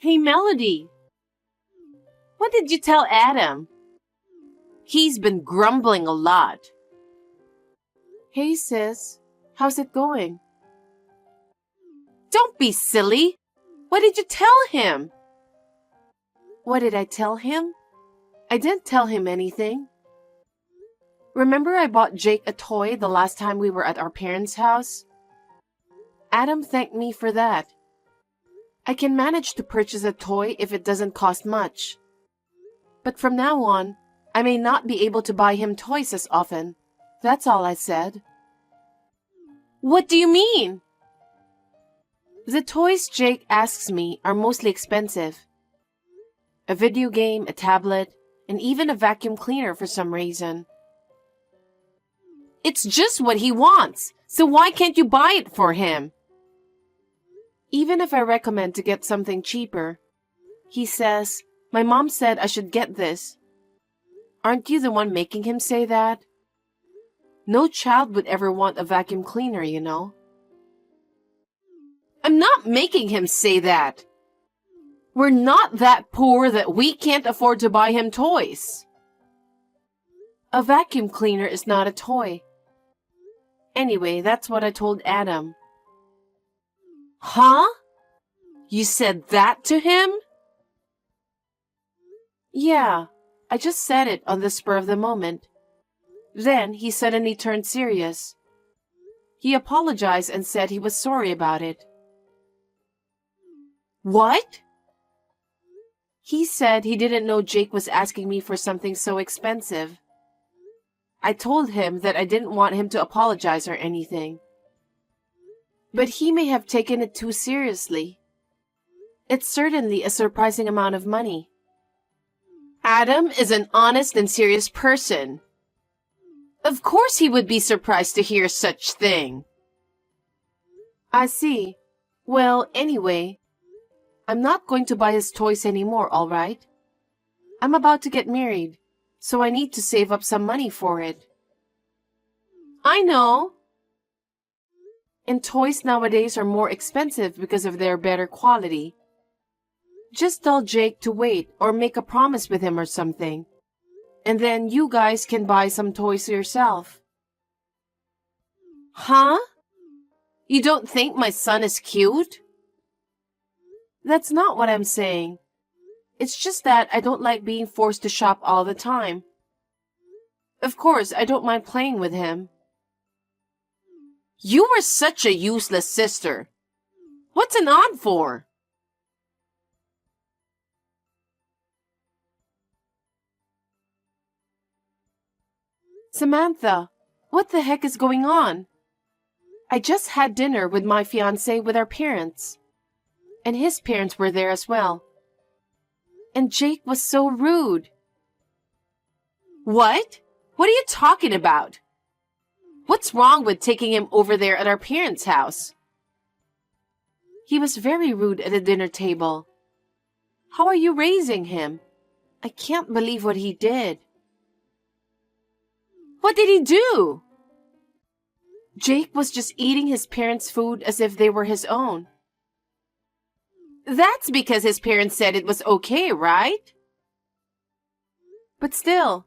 Hey, Melody, what did you tell Adam? He's been grumbling a lot. Hey, sis, how's it going? Don't be silly. What did you tell him? What did I tell him? I didn't tell him anything. Remember I bought Jake a toy the last time we were at our parents' house? Adam thanked me for that. I can manage to purchase a toy if it doesn't cost much. But from now on, I may not be able to buy him toys as often. That's all I said. What do you mean? The toys Jake asks me are mostly expensive. A video game, a tablet, and even a vacuum cleaner for some reason. It's just what he wants, so why can't you buy it for him? Even if I recommend to get something cheaper, he says, "My mom said I should get this." Aren't you the one making him say that? No child would ever want a vacuum cleaner, you know. I'm not making him say that. We're not that poor that we can't afford to buy him toys. A vacuum cleaner is not a toy. Anyway, that's what I told Adam. Huh? You said that to him? Yeah, I just said it on the spur of the moment. Then he suddenly turned serious. He apologized and said he was sorry about it. What? He said he didn't know Jake was asking me for something so expensive. I told him that I didn't want him to apologize or anything. But he may have taken it too seriously. It's certainly a surprising amount of money. Adam is an honest and serious person. Of course he would be surprised to hear such thing. I see. Well, anyway, I'm not going to buy his toys anymore, all right? I'm about to get married, so I need to save up some money for it. I know. And toys nowadays are more expensive because of their better quality. Just tell Jake to wait or make a promise with him or something. And then you guys can buy some toys yourself. Huh? You don't think my son is cute? That's not what I'm saying. It's just that I don't like being forced to shop all the time. Of course, I don't mind playing with him. You were such a useless sister. What's an aunt for? Samantha, what the heck is going on? I just had dinner with my fiancé with our parents. And his parents were there as well. And Jake was so rude. What? What are you talking about? What's wrong with taking him over there at our parents' house? He was very rude at the dinner table. How are you raising him? I can't believe what he did. What did he do? Jake was just eating his parents' food as if they were his own. That's because his parents said it was okay, right? But still,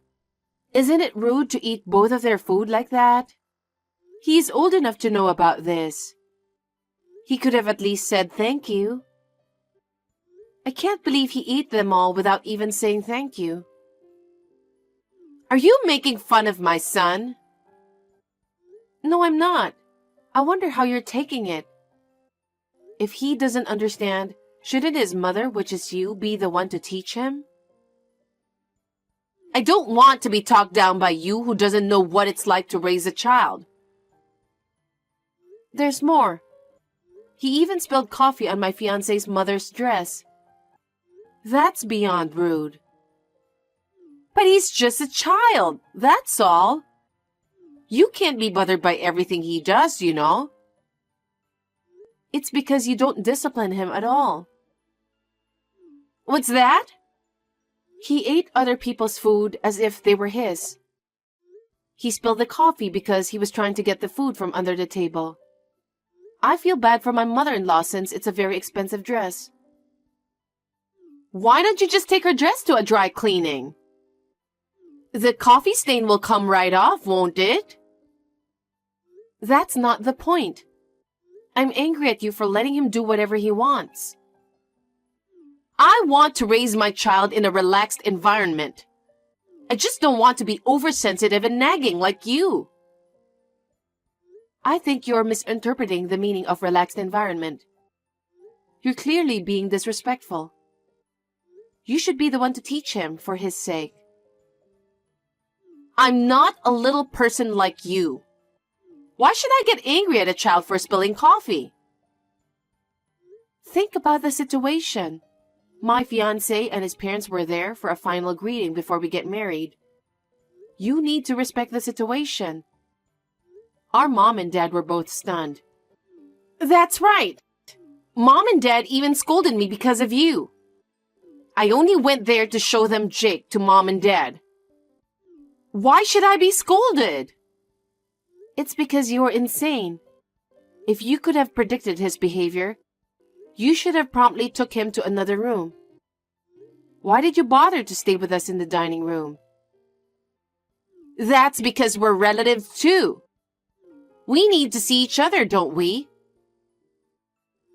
isn't it rude to eat both of their food like that? He's old enough to know about this. He could have at least said thank you. I can't believe he ate them all without even saying thank you. Are you making fun of my son? No, I'm not. I wonder how you're taking it. If he doesn't understand, shouldn't his mother, which is you, be the one to teach him? I don't want to be talked down by you who doesn't know what it's like to raise a child. There's more. He even spilled coffee on my fiancé's mother's dress. That's beyond rude. But he's just a child, that's all. You can't be bothered by everything he does, you know. It's because you don't discipline him at all. What's that? He ate other people's food as if they were his. He spilled the coffee because he was trying to get the food from under the table. I feel bad for my mother-in-law since it's a very expensive dress. Why don't you just take her dress to a dry cleaning? The coffee stain will come right off, won't it? That's not the point. I'm angry at you for letting him do whatever he wants. I want to raise my child in a relaxed environment. I just don't want to be oversensitive and nagging like you. I think you're misinterpreting the meaning of relaxed environment. You're clearly being disrespectful. You should be the one to teach him for his sake. I'm not a little person like you. Why should I get angry at a child for spilling coffee? Think about the situation. My fiancé and his parents were there for a final greeting before we get married. You need to respect the situation. Our mom and dad were both stunned. That's right. Mom and dad even scolded me because of you. I only went there to show them Jake to mom and dad. Why should I be scolded? It's because you're insane. If you could have predicted his behavior, you should have promptly took him to another room. Why did you bother to stay with us in the dining room? That's because we're relatives too. We need to see each other, don't we?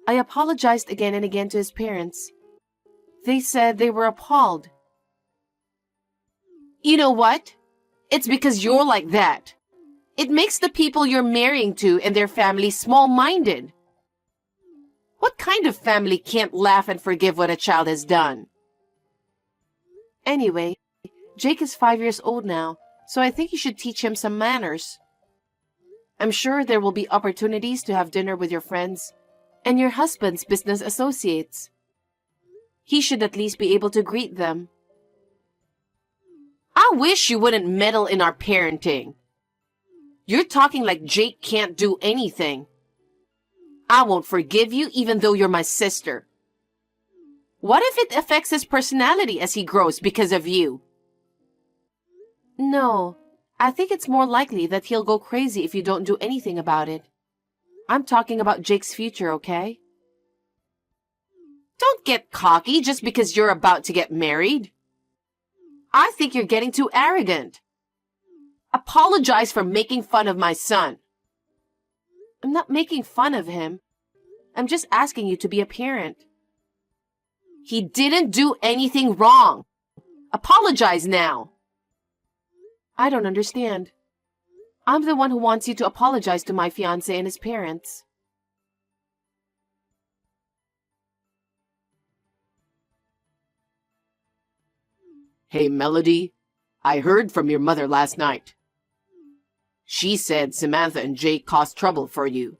I apologized again and again to his parents. They said they were appalled. You know what? It's because you're like that. It makes the people you're marrying to and their family small-minded. What kind of family can't laugh and forgive what a child has done? Anyway, Jake is 5 years old now, so I think you should teach him some manners. I'm sure there will be opportunities to have dinner with your friends and your husband's business associates. He should at least be able to greet them. I wish you wouldn't meddle in our parenting. You're talking like Jake can't do anything. I won't forgive you even though you're my sister. What if it affects his personality as he grows because of you? No, I think it's more likely that he'll go crazy if you don't do anything about it. I'm talking about Jake's future, okay? Don't get cocky just because you're about to get married. I think you're getting too arrogant. Apologize for making fun of my son. I'm not making fun of him. I'm just asking you to be a parent. He didn't do anything wrong. Apologize now. I don't understand. I'm the one who wants you to apologize to my fiancé and his parents. Hey, Melody, I heard from your mother last night. She said Samantha and Jake caused trouble for you.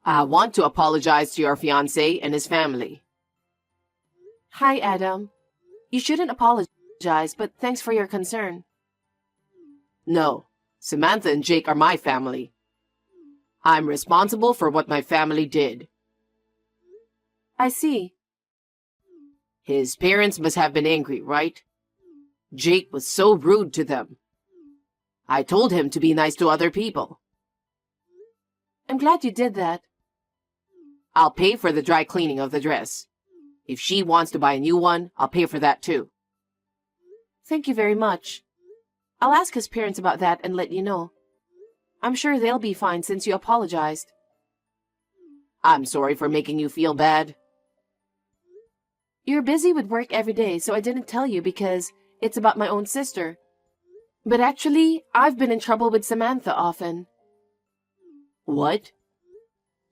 I want to apologize to your fiancé and his family. Hi, Adam. You shouldn't apologize, but thanks for your concern. No, Samantha and Jake are my family. I'm responsible for what my family did. I see. His parents must have been angry, right? Jake was so rude to them. I told him to be nice to other people. I'm glad you did that. I'll pay for the dry cleaning of the dress. If she wants to buy a new one, I'll pay for that too. Thank you very much. I'll ask his parents about that and let you know. I'm sure they'll be fine since you apologized. I'm sorry for making you feel bad. You're busy with work every day, so I didn't tell you because it's about my own sister. But actually, I've been in trouble with Samantha often. What?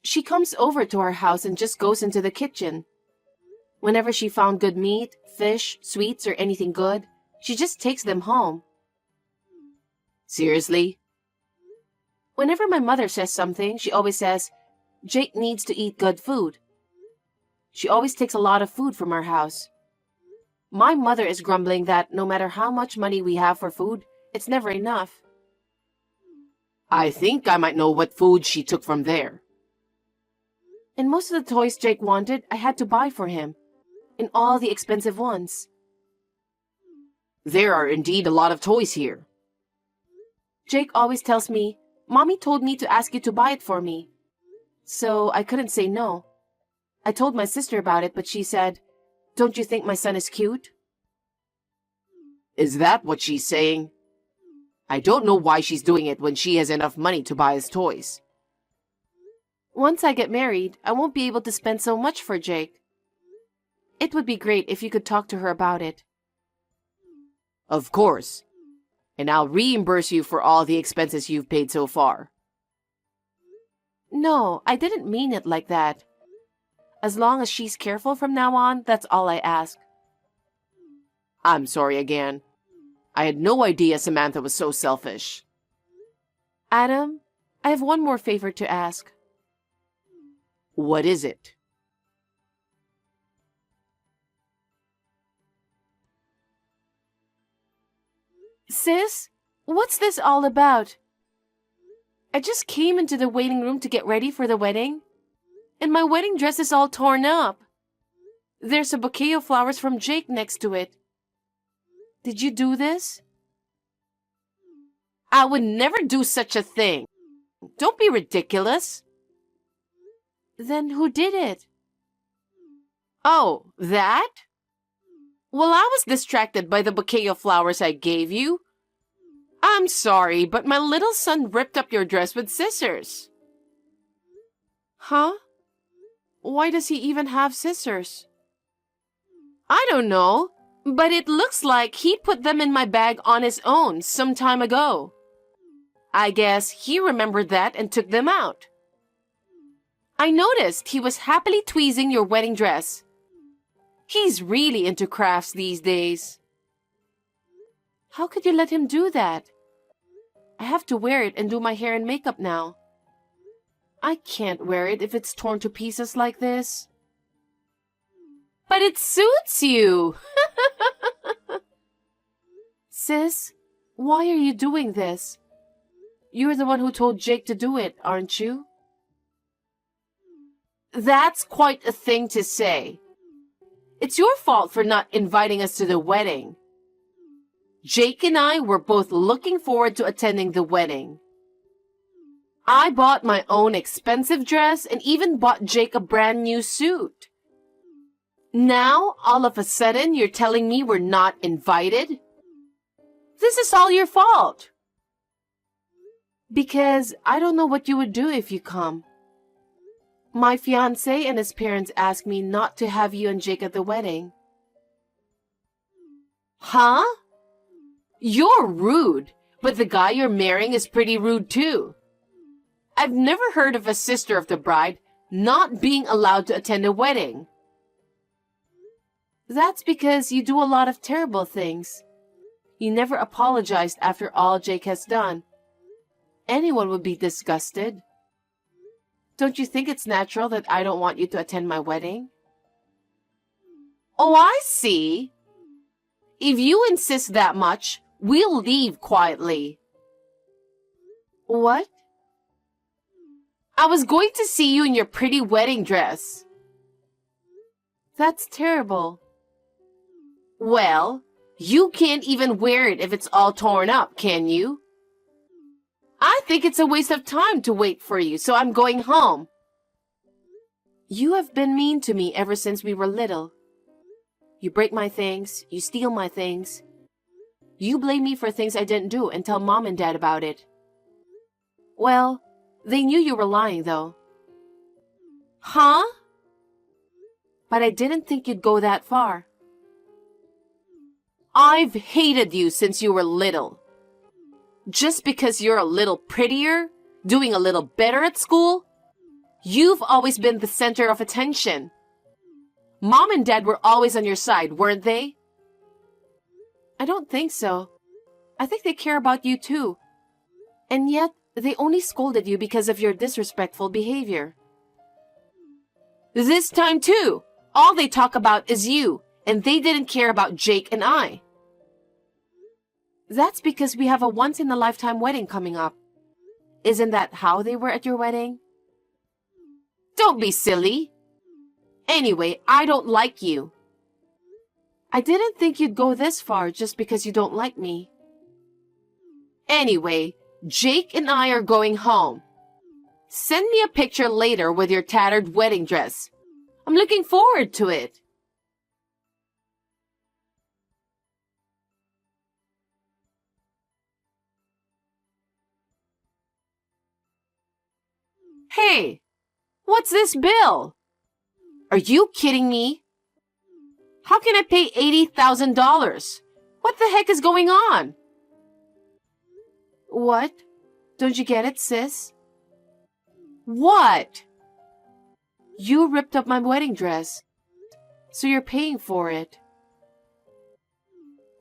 She comes over to our house and just goes into the kitchen. Whenever she found good meat, fish, sweets, or anything good, she just takes them home. Seriously? Whenever my mother says something, she always says, Jake needs to eat good food. She always takes a lot of food from our house. My mother is grumbling that no matter how much money we have for food, it's never enough. I think I might know what food she took from there. And most of the toys Jake wanted, I had to buy for him. And all the expensive ones. There are indeed a lot of toys here. Jake always tells me, Mommy told me to ask you to buy it for me. So I couldn't say no. I told my sister about it, but she said, Don't you think my son is cute? Is that what she's saying? I don't know why she's doing it when she has enough money to buy us toys. Once I get married, I won't be able to spend so much for Jake. It would be great if you could talk to her about it. Of course. And I'll reimburse you for all the expenses you've paid so far. No, I didn't mean it like that. As long as she's careful from now on, that's all I ask. I'm sorry again. I had no idea Samantha was so selfish. Adam, I have one more favor to ask. What is it? Sis, what's this all about? I just came into the waiting room to get ready for the wedding, and my wedding dress is all torn up. There's a bouquet of flowers from Jake next to it. Did you do this? I would never do such a thing. Don't be ridiculous. Then who did it? Oh, that? Well, I was distracted by the bouquet of flowers I gave you. I'm sorry, but my little son ripped up your dress with scissors. Huh? Why does he even have scissors? I don't know, but it looks like he put them in my bag on his own some time ago. I guess he remembered that and took them out. I noticed he was happily tweezing your wedding dress. He's really into crafts these days. How could you let him do that? I have to wear it and do my hair and makeup now. I can't wear it if it's torn to pieces like this. But it suits you. Sis, why are you doing this? You're the one who told Jake to do it, aren't you? That's quite a thing to say. It's your fault for not inviting us to the wedding. Jake and I were both looking forward to attending the wedding. I bought my own expensive dress and even bought Jake a brand new suit. Now, all of a sudden, you're telling me we're not invited? This is all your fault. Because I don't know what you would do if you come. My fiancé and his parents asked me not to have you and Jake at the wedding. Huh? You're rude, but the guy you're marrying is pretty rude too. I've never heard of a sister of the bride not being allowed to attend a wedding. That's because you do a lot of terrible things. You never apologized after all Jake has done. Anyone would be disgusted. Don't you think it's natural that I don't want you to attend my wedding? Oh, I see. If you insist that much, we'll leave quietly. What? I was going to see you in your pretty wedding dress. That's terrible. Well, you can't even wear it if it's all torn up, can you? I think it's a waste of time to wait for you, so I'm going home. You have been mean to me ever since we were little. You break my things, you steal my things. You blame me for things I didn't do and tell Mom and Dad about it. Well, they knew you were lying, though. Huh? But I didn't think you'd go that far. I've hated you since you were little. Just because you're a little prettier, doing a little better at school, you've always been the center of attention. Mom and Dad were always on your side, weren't they? I don't think so. I think they care about you too. And yet, they only scolded you because of your disrespectful behavior. This time too, all they talk about is you, and they didn't care about Jake and I. That's because we have a once-in-a-lifetime wedding coming up. Isn't that how they were at your wedding? Don't be silly. Anyway, I don't like you. I didn't think you'd go this far just because you don't like me. Anyway, Jake and I are going home. Send me a picture later with your tattered wedding dress. I'm looking forward to it. Hey, what's this bill? Are you kidding me? How can I pay $80,000? What the heck is going on? What? Don't you get it, sis? What? You ripped up my wedding dress, so you're paying for it.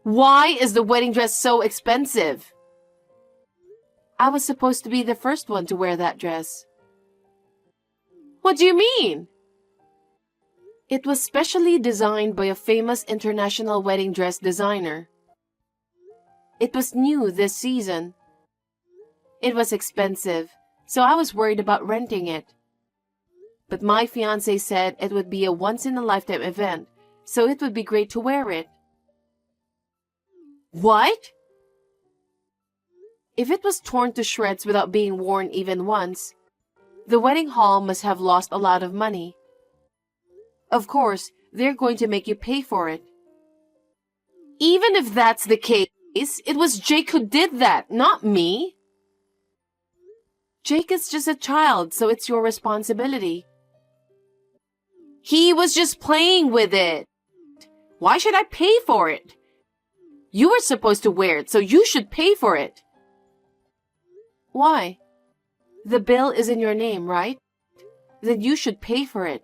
Why is the wedding dress so expensive? I was supposed to be the first one to wear that dress. What do you mean? It was specially designed by a famous international wedding dress designer. It was new this season. It was expensive, so I was worried about renting it. But my fiancé said it would be a once-in-a-lifetime event, so it would be great to wear it. What? If it was torn to shreds without being worn even once, the wedding hall must have lost a lot of money. Of course, they're going to make you pay for it. Even if that's the case, it was Jake who did that, not me. Jake is just a child, so it's your responsibility. He was just playing with it. Why should I pay for it? You were supposed to wear it, so you should pay for it. Why? The bill is in your name, right? Then you should pay for it.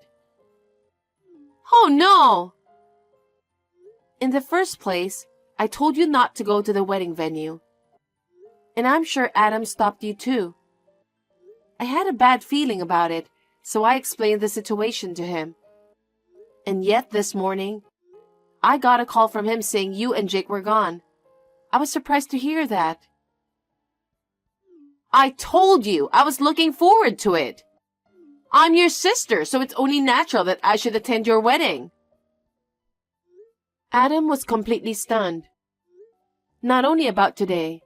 Oh no! In the first place, I told you not to go to the wedding venue. And I'm sure Adam stopped you too. I had a bad feeling about it, so I explained the situation to him. And yet this morning, I got a call from him saying you and Jake were gone. I was surprised to hear that. I told you I was looking forward to it. I'm your sister, so it's only natural that I should attend your wedding. Adam was completely stunned. Not only about today.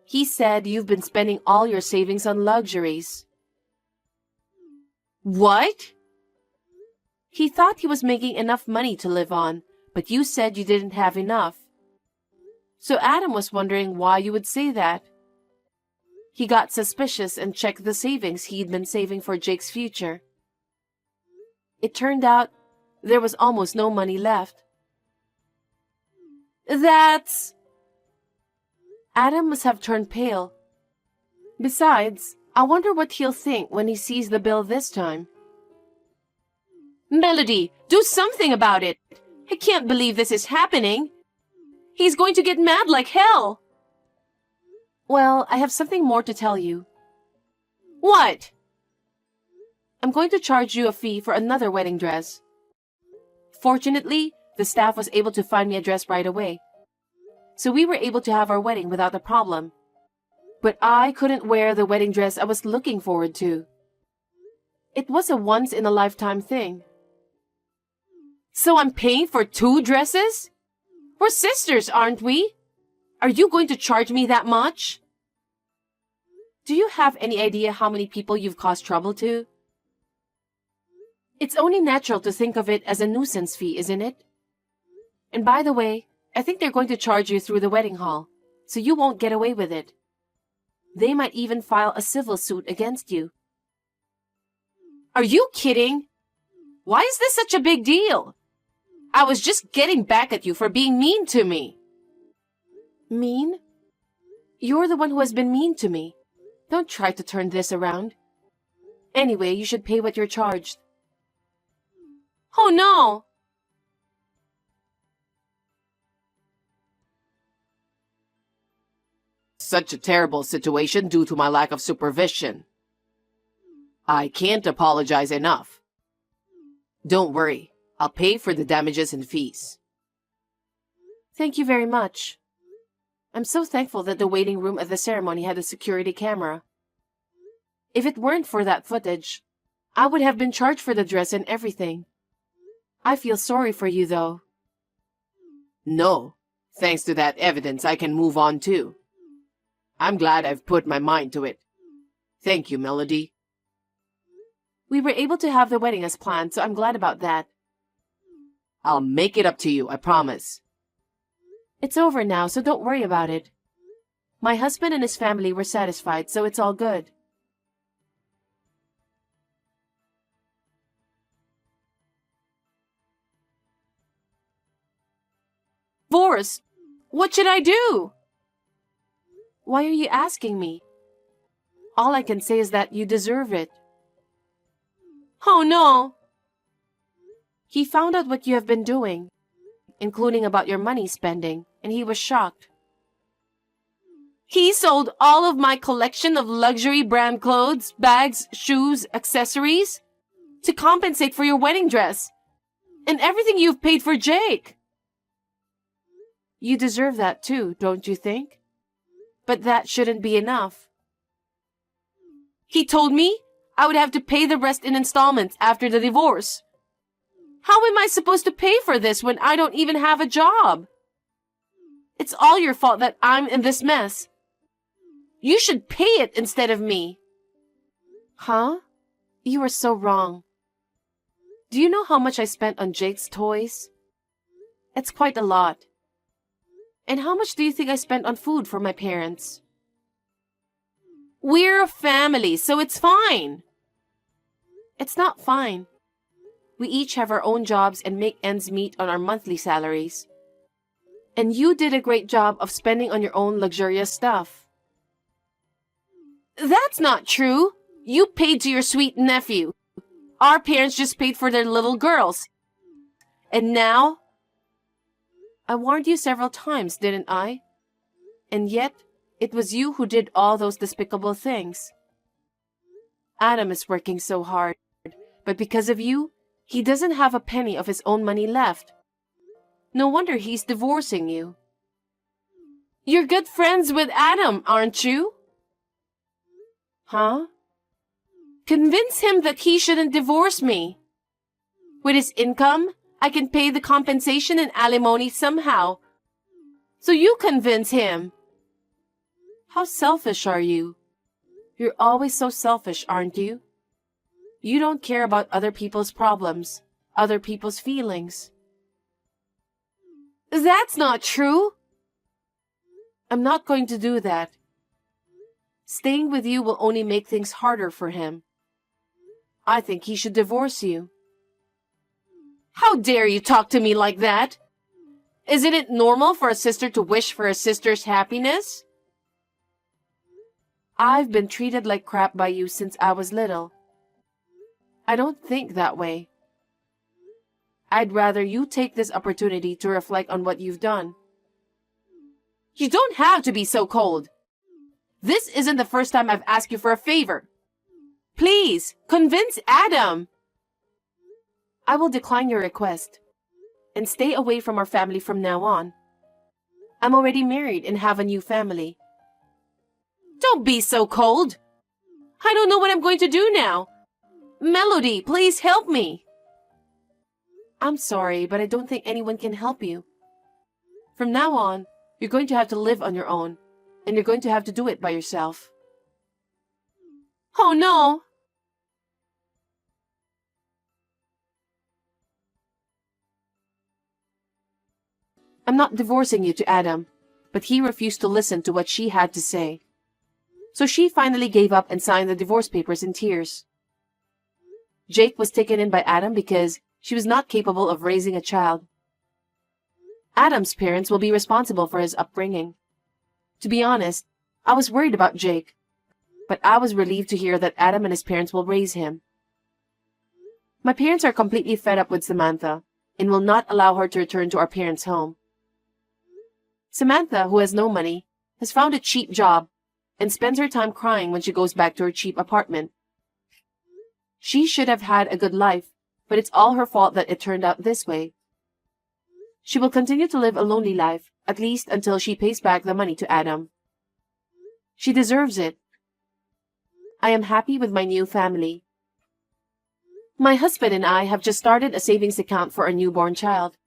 He said you've been spending all your savings on luxuries. What? He thought he was making enough money to live on, but you said you didn't have enough. So Adam was wondering why you would say that. He got suspicious and checked the savings he'd been saving for Jake's future. It turned out there was almost no money left. That's... Adam must have turned pale. Besides, I wonder what he'll think when he sees the bill this time. Melody, do something about it! I can't believe this is happening. He's going to get mad like hell. Well, I have something more to tell you. What? I'm going to charge you a fee for another wedding dress. Fortunately, the staff was able to find me a dress right away. So we were able to have our wedding without a problem. But I couldn't wear the wedding dress I was looking forward to. It was a once-in-a-lifetime thing. So I'm paying for 2 dresses? We're sisters, aren't we? Are you going to charge me that much? Do you have any idea how many people you've caused trouble to? It's only natural to think of it as a nuisance fee, isn't it? And by the way, I think they're going to charge you through the wedding hall, so you won't get away with it. They might even file a civil suit against you. Are you kidding? Why is this such a big deal? I was just getting back at you for being mean to me. Mean? You're the one who has been mean to me. Don't try to turn this around. Anyway, you should pay what you're charged. Oh no! Such a terrible situation due to my lack of supervision. I can't apologize enough. Don't worry, I'll pay for the damages and fees. Thank you very much. I'm so thankful that the waiting room at the ceremony had a security camera. If it weren't for that footage, I would have been charged for the dress and everything. I feel sorry for you, though. No, thanks to that evidence, I can move on too. I'm glad I've put my mind to it. Thank you, Melody. We were able to have the wedding as planned, so I'm glad about that. I'll make it up to you, I promise. It's over now, so don't worry about it. My husband and his family were satisfied, so it's all good. divorce. What should I do? Why are you asking me? All I can say is that you deserve it. Oh no! He found out what you have been doing, including about your money spending, and he was shocked. He sold all of my collection of luxury brand clothes, bags, shoes, accessories to compensate for your wedding dress and everything you've paid for Jake. You deserve that too, don't you think? But that shouldn't be enough. He told me I would have to pay the rest in installments after the divorce. How am I supposed to pay for this when I don't even have a job? It's all your fault that I'm in this mess. You should pay it instead of me. Huh? You are so wrong. Do you know how much I spent on Jake's toys? It's quite a lot. And how much do you think I spent on food for my parents? We're a family, so it's fine. It's not fine. We each have our own jobs and make ends meet on our monthly salaries. And you did a great job of spending on your own luxurious stuff. That's not true. You paid to your sweet nephew. Our parents just paid for their little girls. And now? I warned you several times, didn't I? And yet, it was you who did all those despicable things. Adam is working so hard, but because of you, he doesn't have a penny of his own money left. No wonder he's divorcing you. You're good friends with Adam, aren't you? Huh? Convince him that he shouldn't divorce me. With his income, I can pay the compensation and alimony somehow. So you convince him. How selfish are you? You're always so selfish, aren't you? You don't care about other people's problems, other people's feelings. That's not true. I'm not going to do that. Staying with you will only make things harder for him. I think he should divorce you. How dare you talk to me like that? Isn't it normal for a sister to wish for a sister's happiness? I've been treated like crap by you since I was little. I don't think that way. I'd rather you take this opportunity to reflect on what you've done. You don't have to be so cold. This isn't the first time I've asked you for a favor. Please, convince Adam. I will decline your request and stay away from our family from now on. I'm already married and have a new family. Don't be so cold. I don't know what I'm going to do now. Melody, please help me. I'm sorry, but I don't think anyone can help you. From now on, you're going to have to live on your own, and you're going to have to do it by yourself. Oh no! I'm not divorcing you to Adam, but he refused to listen to what she had to say. So she finally gave up and signed the divorce papers in tears. Jake was taken in by Adam because she was not capable of raising a child. Adam's parents will be responsible for his upbringing. To be honest, I was worried about Jake, but I was relieved to hear that Adam and his parents will raise him. My parents are completely fed up with Samantha and will not allow her to return to our parents' home. Samantha, who has no money, has found a cheap job and spends her time crying when she goes back to her cheap apartment. She should have had a good life, but it's all her fault that it turned out this way. She will continue to live a lonely life, at least until she pays back the money to Adam. She deserves it. I am happy with my new family. My husband and I have just started a savings account for our newborn child.